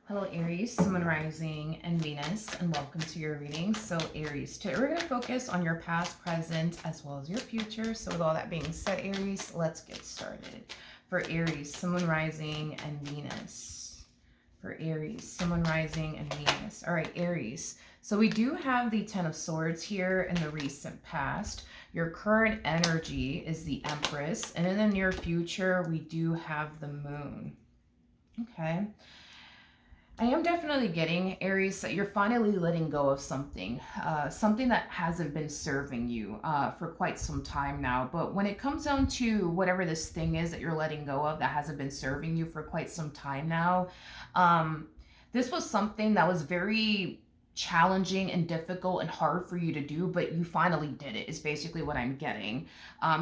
Hello Aries, Sun, Moon, Rising, and Venus, and welcome to your reading. So Aries, today we're going to focus on your past, present, as well as your future. So with all that being said, Aries, let's get started. For Aries, Sun, Moon, Rising, and Venus. For Aries, Sun, Moon, Rising, and Venus. All right, Aries. So we do have the Ten of Swords here in the recent past. Your current energy is the Empress, and in the near future, we do have the Moon. Okay. I am definitely getting, Aries, that you're finally letting go of something, something that hasn't been serving you for quite some time now. But when it comes down to whatever this thing is that you're letting go of that hasn't been serving you for quite some time now, this was something that was very challenging and difficult and hard for you to do, but you finally did it, is basically what I'm getting.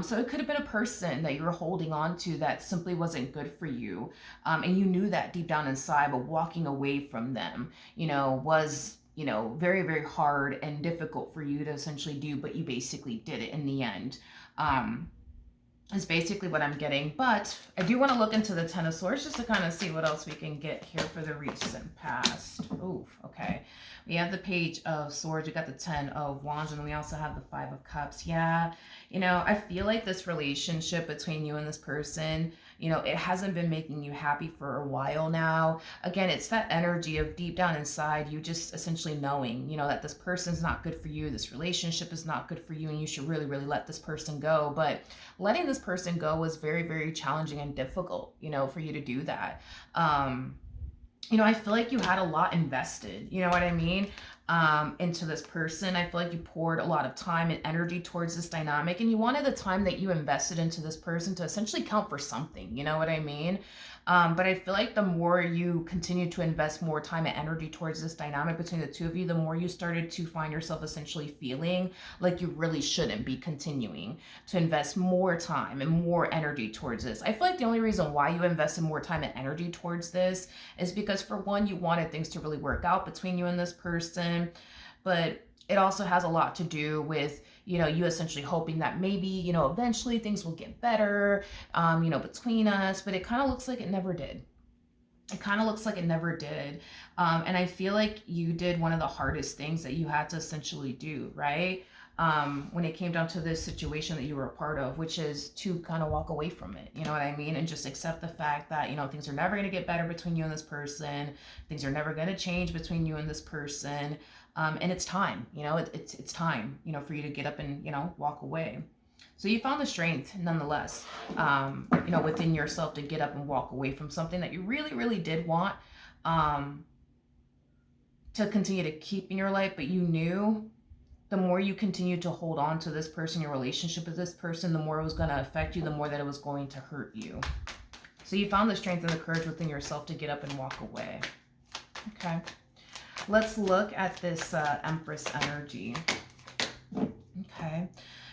So it could have been a person that you were holding on to that simply wasn't good for you. And you knew that deep down inside, but walking away from them, was very, very hard and difficult for you to essentially do, but you basically did it in the end. Is basically what I'm getting. But I do want to look into the Ten of Swords just to kind of see what else we can get here for the recent past. Oh, okay. We have the Page of Swords, we got the Ten of Wands, and then we also have the Five of Cups. Yeah, I feel like this relationship between you and this person, it hasn't been making you happy for a while now. Again, it's that energy of deep down inside, you just essentially knowing, that this person's not good for you, this relationship is not good for you, and you should really, really let this person go. But letting this person go was very, very challenging and difficult, for you to do that. I feel like you had a lot invested, you know what I mean, into this person. I feel like you poured a lot of time and energy towards this dynamic, and you wanted the time that you invested into this person to essentially count for something, you know what I mean? But I feel like the more you continue to invest more time and energy towards this dynamic between the two of you, the more you started to find yourself essentially feeling like you really shouldn't be continuing to invest more time and more energy towards this. I feel like the only reason why you invested more time and energy towards this is because, for one, you wanted things to really work out between you and this person, but it also has a lot to do with you essentially hoping that maybe eventually things will get better between us. But it kind of looks like it never did. And I feel like you did one of the hardest things that you had to essentially do, right? When it came down to this situation that you were a part of, which is to kind of walk away from it, you know what I mean? And just accept the fact that, things are never going to get better between you and this person. Things are never going to change between you and this person. And it's time, it's time, for you to get up and, walk away. So you found the strength nonetheless, within yourself to get up and walk away from something that you really, really did want to continue to keep in your life, but you knew the more you continued to hold on to this person, your relationship with this person, the more it was going to affect you, the more that it was going to hurt you. So you found the strength and the courage within yourself to get up and walk away. Okay. Let's look at this Empress energy. Okay.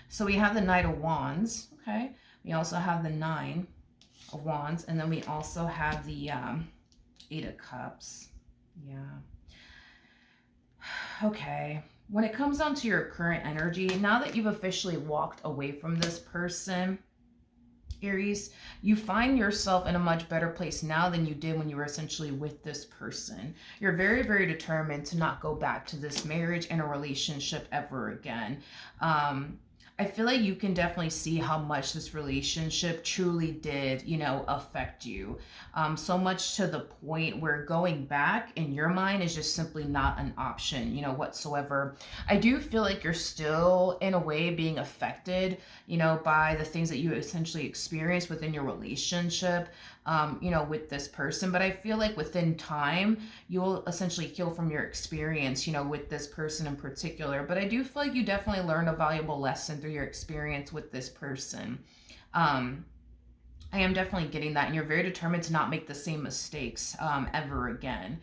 So we have the Knight of Wands. Okay. We also have the Nine of Wands. And then we also have the Eight of Cups. Yeah. Okay. When it comes down to your current energy, now that you've officially walked away from this person, Aries, you find yourself in a much better place now than you did when you were essentially with this person. You're very, very determined to not go back to this marriage and a relationship ever again. I feel like you can definitely see how much this relationship truly did, affect you. So much to the point where going back in your mind is just simply not an option, whatsoever. I do feel like you're still in a way being affected, by the things that you essentially experienced within your relationship, with this person. But I feel like within time, you'll essentially heal from your experience, with this person in particular. But I do feel like you definitely learned a valuable lesson through your experience with this person. I am definitely getting that, and you're very determined to not make the same mistakes ever again.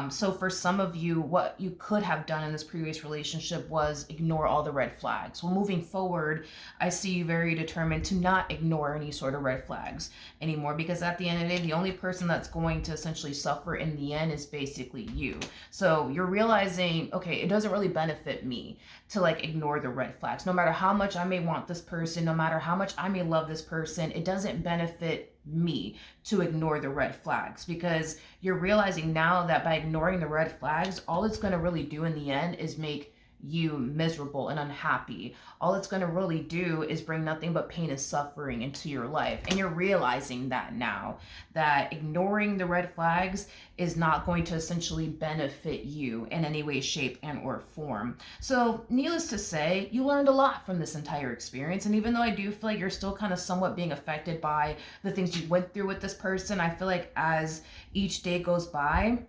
So for some of you, what you could have done in this previous relationship was ignore all the red flags. Well, moving forward, I see you very determined to not ignore any sort of red flags anymore, because at the end of the day, the only person that's going to essentially suffer in the end is basically you. So you're realizing, okay, it doesn't really benefit me to ignore the red flags. No matter how much I may want this person, no matter how much I may love this person, it doesn't benefit benefit me to ignore the red flags, because you're realizing now that by ignoring the red flags, all it's going to really do in the end is make you miserable and unhappy. All it's going to really do is bring nothing but pain and suffering into your life. And you're realizing that now, that ignoring the red flags is not going to essentially benefit you in any way, shape, and or form. So needless to say, you learned a lot from this entire experience. And even though I do feel like you're still kind of somewhat being affected by the things you went through with this person, I feel like as each day goes by,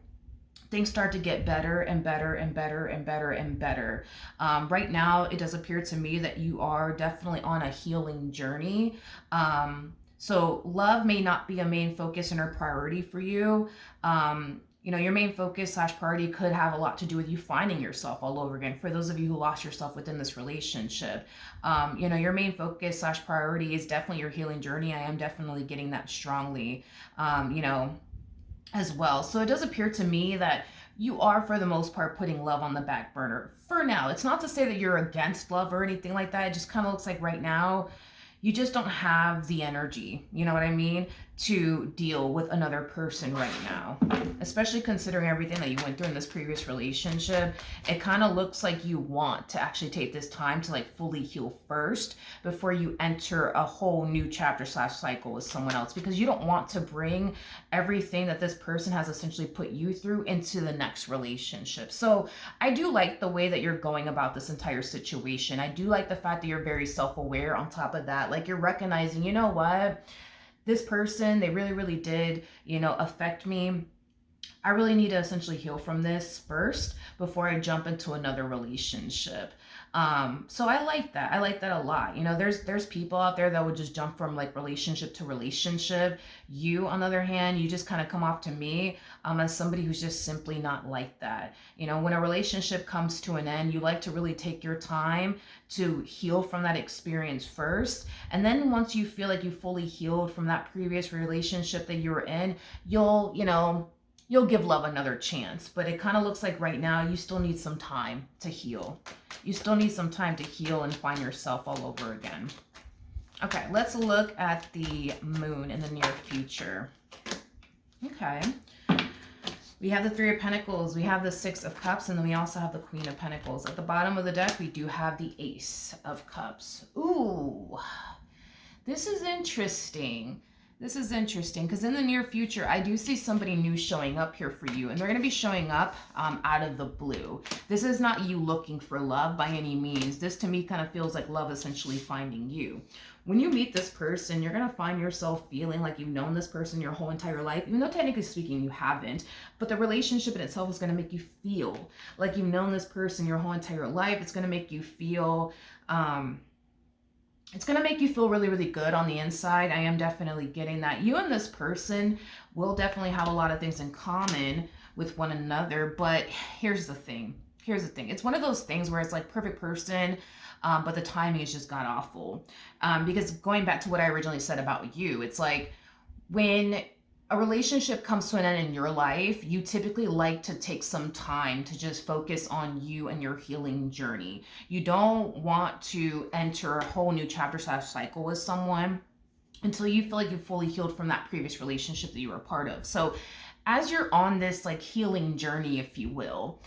things start to get better and better and better and better and better. Right now, it does appear to me that you are definitely on a healing journey. So love may not be a main focus and or priority for you. You know, your main focus / priority could have a lot to do with you finding yourself all over again. For those of you who lost yourself within this relationship, you know, your main focus / priority is definitely your healing journey. I am definitely getting that strongly, you know, as well. So it does appear to me that you are, for the most part, putting love on the back burner for now. It's not to say that you're against love or anything like that. It just kind of looks like right now you just don't have the energy, you know what I mean, to deal with another person right now. Especially considering everything that you went through in this previous relationship, it kind of looks like you want to actually take this time to like fully heal first before you enter a whole new chapter / cycle with someone else, because you don't want to bring everything that this person has essentially put you through into the next relationship. So I do like the way that you're going about this entire situation. I do like the fact that you're very self-aware. On top of that, like, you're recognizing, you know what, this person, they really, really did, you know, affect me. I really need to essentially heal from this first before I jump into another relationship. So I like that. I like that a lot. You know, there's people out there that would just jump from like relationship to relationship. You, on the other hand, you just kind of come off to me as somebody who's just simply not like that. You know, when a relationship comes to an end, you like to really take your time to heal from that experience first. And then once you feel like you fully healed from that previous relationship that you were in, you'll give love another chance. But it kind of looks like right now you still need some time to heal. You still need some time to heal and find yourself all over again. Okay, let's look at the moon in the near future. Okay. We have the Three of Pentacles, we have the Six of Cups, and then we also have the Queen of Pentacles. At the bottom of the deck, we do have the Ace of Cups. Ooh, this is interesting. This is interesting because in the near future, I do see somebody new showing up here for you, and they're going to be showing up out of the blue. This is not you looking for love by any means. This to me kind of feels like love essentially finding you. When you meet this person, you're going to find yourself feeling like you've known this person your whole entire life, even though technically speaking you haven't. But the relationship in itself is going to make you feel like you've known this person your whole entire life. It's going to make you feel... it's going to make you feel really, really good on the inside. I am definitely getting that. You and this person will definitely have a lot of things in common with one another. But here's the thing. It's one of those things where it's like perfect person, but the timing is just god awful. Because going back to what I originally said about you, it's like when a relationship comes to an end in your life, you typically like to take some time to just focus on you and your healing journey. You don't want to enter a whole new chapter / cycle with someone until you feel like you've fully healed from that previous relationship that you were a part of. So as you're on this like healing journey, if you will,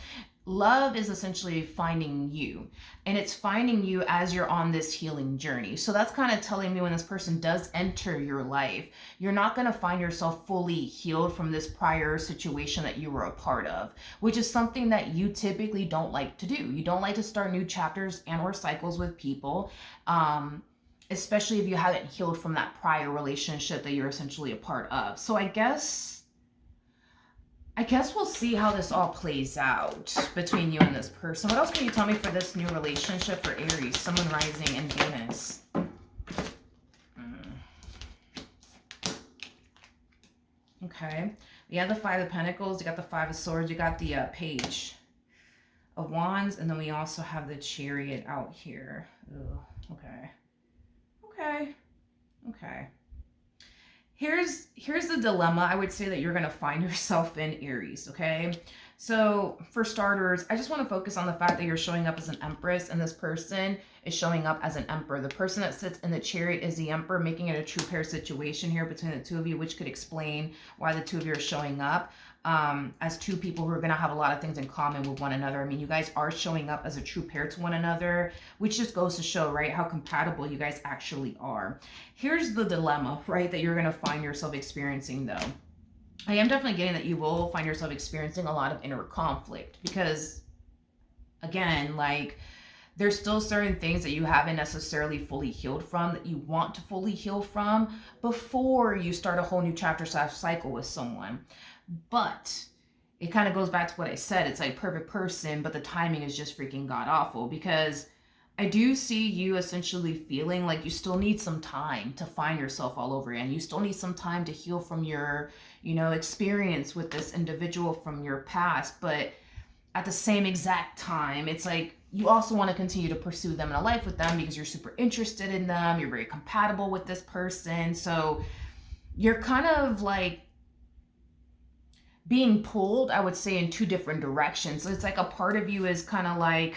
love is essentially finding you, and it's finding you as you're on this healing journey. So that's kind of telling me when this person does enter your life, you're not going to find yourself fully healed from this prior situation that you were a part of, which is something that you typically don't like to do. You don't like to start new chapters and or cycles with people, especially if you haven't healed from that prior relationship that you're essentially a part of. So I guess we'll see how this all plays out between you and this person. What else can you tell me for this new relationship for Aries, Sun, Moon, Rising, and Venus? Okay. We have the Five of Pentacles. You got the Five of Swords. You got the Page of Wands. And then we also have the Chariot out here. Ooh, okay. here's the dilemma I would say that you're going to find yourself in, Aries, okay? So for starters, I just want to focus on the fact that you're showing up as an Empress and this person is showing up as an Emperor. The person that sits in the Chariot is the Emperor, making it a true pair situation here between the two of you, which could explain why the two of you are showing up as two people who are going to have a lot of things in common with one another. I mean, you guys are showing up as a true pair to one another, which just goes to show, right, how compatible you guys actually are. Here's the dilemma, right, that you're going to find yourself experiencing, though. I am definitely getting that you will find yourself experiencing a lot of inner conflict because, again, like, there's still certain things that you haven't necessarily fully healed from that you want to fully heal from before you start a whole new chapter / cycle with someone. But it kind of goes back to what I said. It's like perfect person, but the timing is just freaking god awful, because I do see you essentially feeling like you still need some time to find yourself all over again. You still need some time to heal from your, experience with this individual from your past. But at the same exact time, it's like you also want to continue to pursue them in a life with them because you're super interested in them. You're very compatible with this person. So you're kind of like being pulled, I would say, in two different directions. So it's like a part of you is kind of like,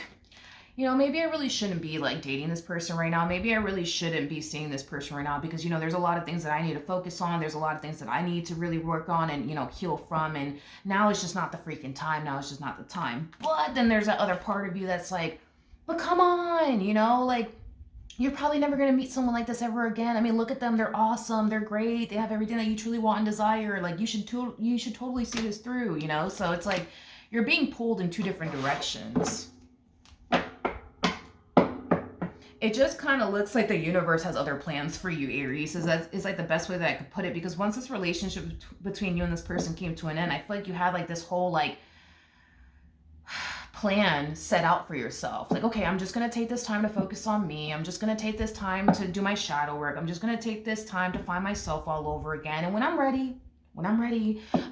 maybe I really shouldn't be like dating this person right now. Maybe I really shouldn't be seeing this person right now because, there's a lot of things that I need to focus on. There's a lot of things that I need to really work on and, heal from. And now it's just not the freaking time. Now it's just not the time. But then there's that other part of you that's like, but come on, like, you're probably never going to meet someone like this ever again. I mean, look at them. They're awesome. They're great. They have everything that you truly want and desire. Like, you should totally see this through, So it's like you're being pulled in two different directions. It just kind of looks like the universe has other plans for you, Aries. Is like the best way that I could put it, because once this relationship between you and this person came to an end, I feel like you had like this whole like plan set out for yourself. Like, okay, I'm just going to take this time to focus on me. I'm just going to take this time to do my shadow work. I'm just going to take this time to find myself all over again. And when I'm ready,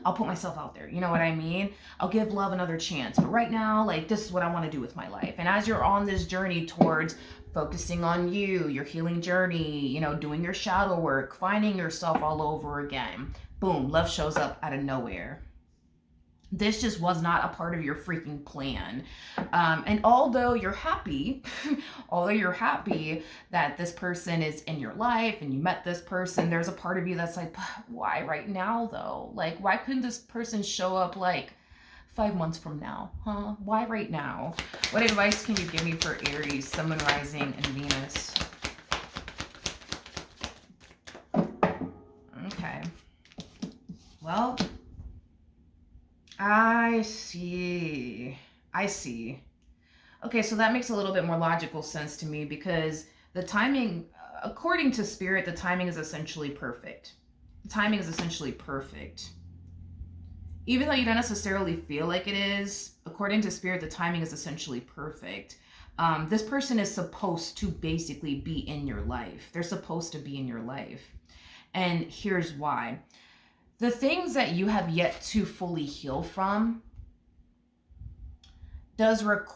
I'll put myself out there. You know what I mean? I'll give love another chance. But right now, like, this is what I want to do with my life. And as you're on this journey towards focusing on you, your healing journey, doing your shadow work, finding yourself all over again, boom, love shows up out of nowhere. This just was not a part of your freaking plan. And although you're happy, that this person is in your life and you met this person, there's a part of you that's like, why right now though? Like, why couldn't this person show up like 5 months from now? Huh? Why right now? What advice can you give me for Aries, Sun, Rising, and Venus? Okay. Well, I see. Okay, so that makes a little bit more logical sense to me, because the timing, according to Spirit, the timing is essentially perfect. Even though you don't necessarily feel like it is, according to Spirit, the timing is essentially perfect. This person is supposed to basically be in your life. They're supposed to be in your life. And here's why. The things that you have yet to fully heal from does kind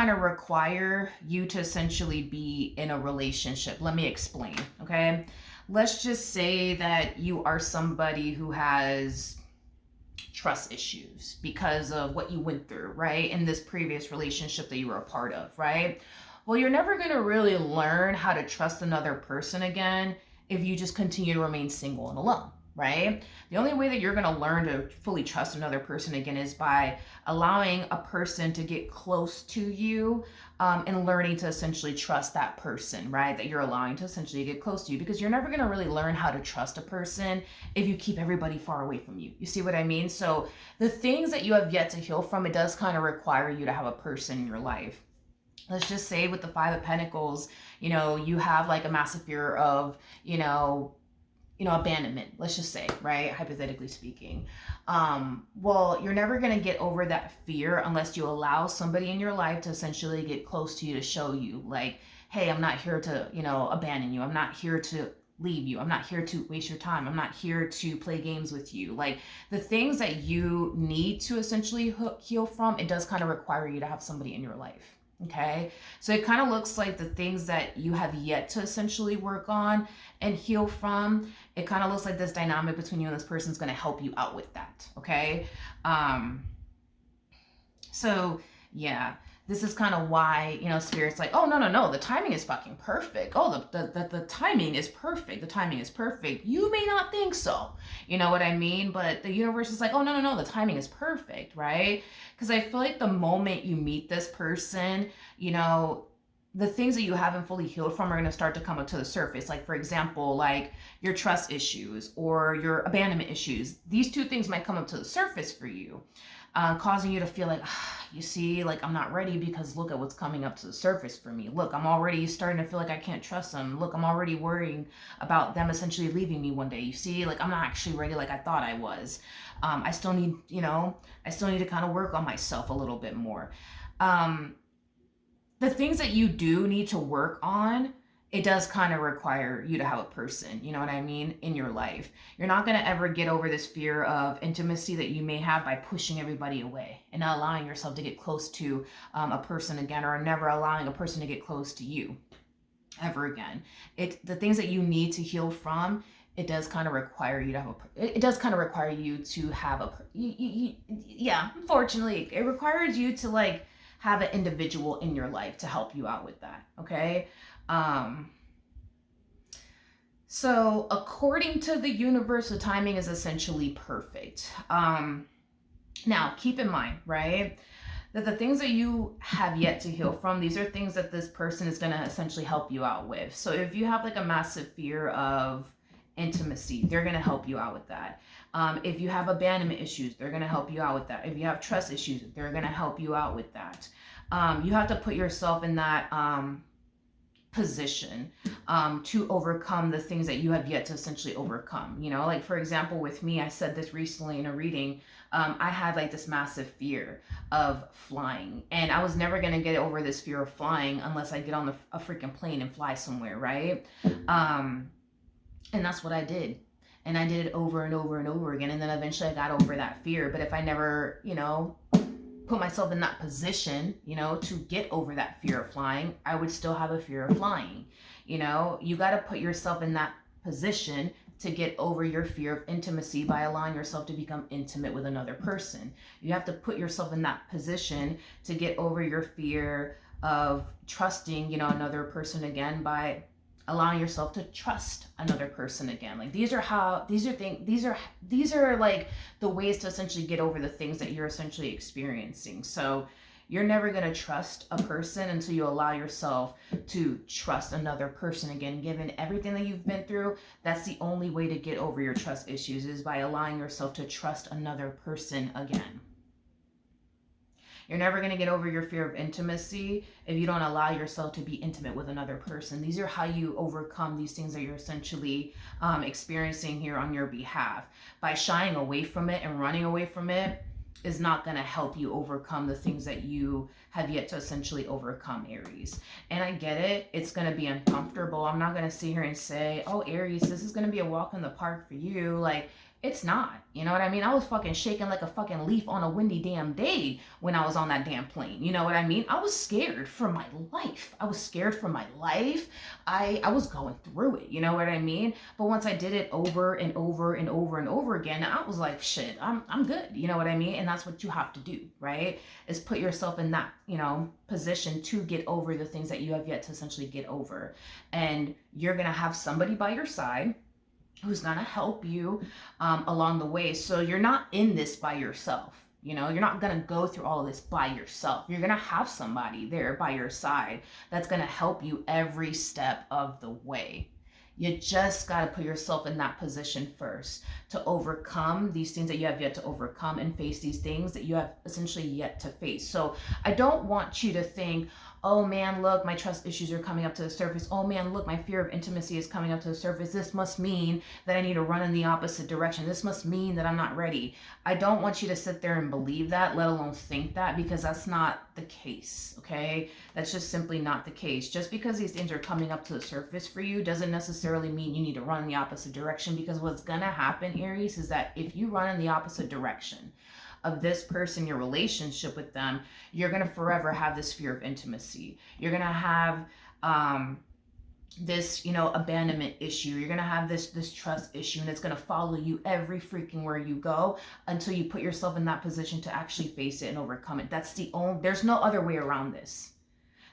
of require you to essentially be in a relationship. Let me explain, okay? Let's just say that you are somebody who has trust issues because of what you went through, right? In this previous relationship that you were a part of, right? Well, you're never going to really learn how to trust another person again if you just continue to remain single and alone, right? The only way that you're going to learn to fully trust another person again is by allowing a person to get close to you, and learning to essentially trust that person, right? That you're allowing to essentially get close to you, because you're never going to really learn how to trust a person if you keep everybody far away from you. You see what I mean? So the things that you have yet to heal from, it does kind of require you to have a person in your life. Let's just say with the Five of Pentacles, you have like a massive fear of, abandonment, let's just say, right? Hypothetically speaking. Well, you're never going to get over that fear unless you allow somebody in your life to essentially get close to you, to show you like, hey, I'm not here to, abandon you. I'm not here to leave you. I'm not here to waste your time. I'm not here to play games with you. Like, the things that you need to essentially heal from, it does kind of require you to have somebody in your life. Okay, so it kind of looks like the things that you have yet to essentially work on and heal from, it kind of looks like this dynamic between you and this person is going to help you out with that. Okay, um, so yeah, this is kind of why, you know, Spirit's like, oh, no, no, no, the timing is fucking perfect. Oh, the timing is perfect. The timing is perfect. You may not think so. You know what I mean? But the universe is like, oh, no, no, no, the timing is perfect, right? Because I feel like the moment you meet this person, you know, the things that you haven't fully healed from are going to start to come up to the surface. Like, for example, like your trust issues or your abandonment issues. These two things might come up to the surface for you, causing you to feel like, you see, like I'm not ready because look at what's coming up to the surface for me. Look, I'm already starting to feel like I can't trust them. Look, I'm already worrying about them essentially leaving me one day. You see, like I'm not actually ready like I thought I was. I still need, you know, I still need to kind of work on myself a little bit more. The things that you do need to work on, it does kind of require you to have a person, you know what I mean, in your life. You're not going to ever get over this fear of intimacy that you may have by pushing everybody away and not allowing yourself to get close to a person again, or never allowing a person to get close to you ever again. The things that you need to heal from, it does kind of require you to have it does kind of require you to have yeah, unfortunately, it requires you to like have an individual in your life to help you out with that. Okay. So according to the universe, the timing is essentially perfect. Now keep in mind, right, that the things that you have yet to heal from, these are things that this person is going to essentially help you out with. So if you have like a massive fear of intimacy, they're going to help you out with that. If you have abandonment issues, they're going to help you out with that. If you have trust issues, they're going to help you out with that. You have to put yourself in that position to overcome the things that you have yet to essentially overcome. You know, like for example, with me, I said this recently in a reading. I had like this massive fear of flying, and I was never going to get over this fear of flying unless I get on a freaking plane and fly somewhere, right? And that's what I did. And I did it over and over and over again. And then eventually I got over that fear. But if I never, you know, put myself in that position, you know, to get over that fear of flying, I would still have a fear of flying. You know, you got to put yourself in that position to get over your fear of intimacy by allowing yourself to become intimate with another person. You have to put yourself in that position to get over your fear of trusting, you know, another person again by allowing yourself to trust another person again. Like these are like the ways to essentially get over the things that you're essentially experiencing. So you're never going to trust a person until you allow yourself to trust another person again. Given everything that you've been through, that's the only way to get over your trust issues, is by allowing yourself to trust another person again. You're never going to get over your fear of intimacy if you don't allow yourself to be intimate with another person. These are how you overcome these things that you're essentially experiencing here on your behalf. By shying away from it and running away from it is not going to help you overcome the things that you have yet to essentially overcome, Aries. And I get it. It's going to be uncomfortable. I'm not going to sit here and say, oh, Aries, this is going to be a walk in the park for you. Like, it's not, you know what I mean? I was fucking shaking like a fucking leaf on a windy damn day when I was on that damn plane. You know what I mean? I was scared for my life. I was scared for my life. I was going through it. You know what I mean? But once I did it over and over and over and over again, I was like, shit, I'm good. You know what I mean? And that's what you have to do, right? Is put yourself in that, you know, position to get over the things that you have yet to essentially get over. And you're going to have somebody by your side who's going to help you along the way. So you're not in this by yourself. You know, you're not going to go through all of this by yourself. You're going to have somebody there by your side that's going to help you every step of the way. You just got to put yourself in that position first to overcome these things that you have yet to overcome and face these things that you have essentially yet to face. So I don't want you to think, oh man, look, my trust issues are coming up to the surface. Oh man, look, my fear of intimacy is coming up to the surface. This must mean that I need to run in the opposite direction. This must mean that I'm not ready. I don't want you to sit there and believe that, let alone think that, because that's not the case, okay? That's just simply not the case. Just because these things are coming up to the surface for you doesn't necessarily mean you need to run in the opposite direction, because what's gonna happen, Aries, is that if you run in the opposite direction, of this person, your relationship with them, you're going to forever have this fear of intimacy. You're going to have this, you know, abandonment issue. You're going to have this trust issue, and it's going to follow you every freaking where you go until you put yourself in that position to actually face it and overcome it. That's the only, there's no other way around this.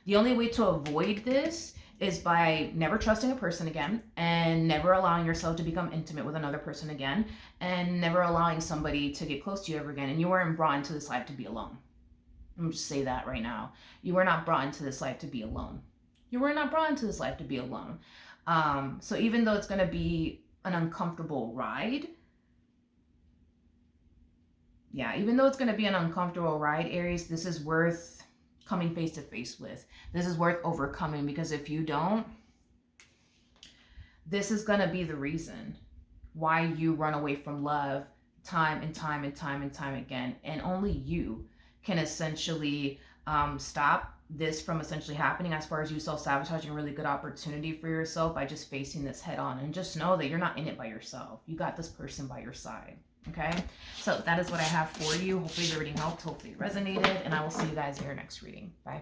The only way to avoid this is by never trusting a person again, and never allowing yourself to become intimate with another person again, and never allowing somebody to get close to you ever again. And you weren't brought into this life to be alone. I'm gonna just say that right now. You were not brought into this life to be alone. You were not brought into this life to be alone. So even though it's gonna be an uncomfortable ride, even though it's gonna be an uncomfortable ride, Aries, this is worth coming face to face with. This is worth overcoming, because if you don't, this is going to be the reason why you run away from love time and time and time and time again. And only you can essentially stop this from essentially happening, as far as you self-sabotaging a really good opportunity for yourself by just facing this head on. And just know that you're not in it by yourself. You got this person by your side. Okay, so that is what I have for you. Hopefully the reading helped, hopefully it resonated, and I will see you guys in your next reading. Bye.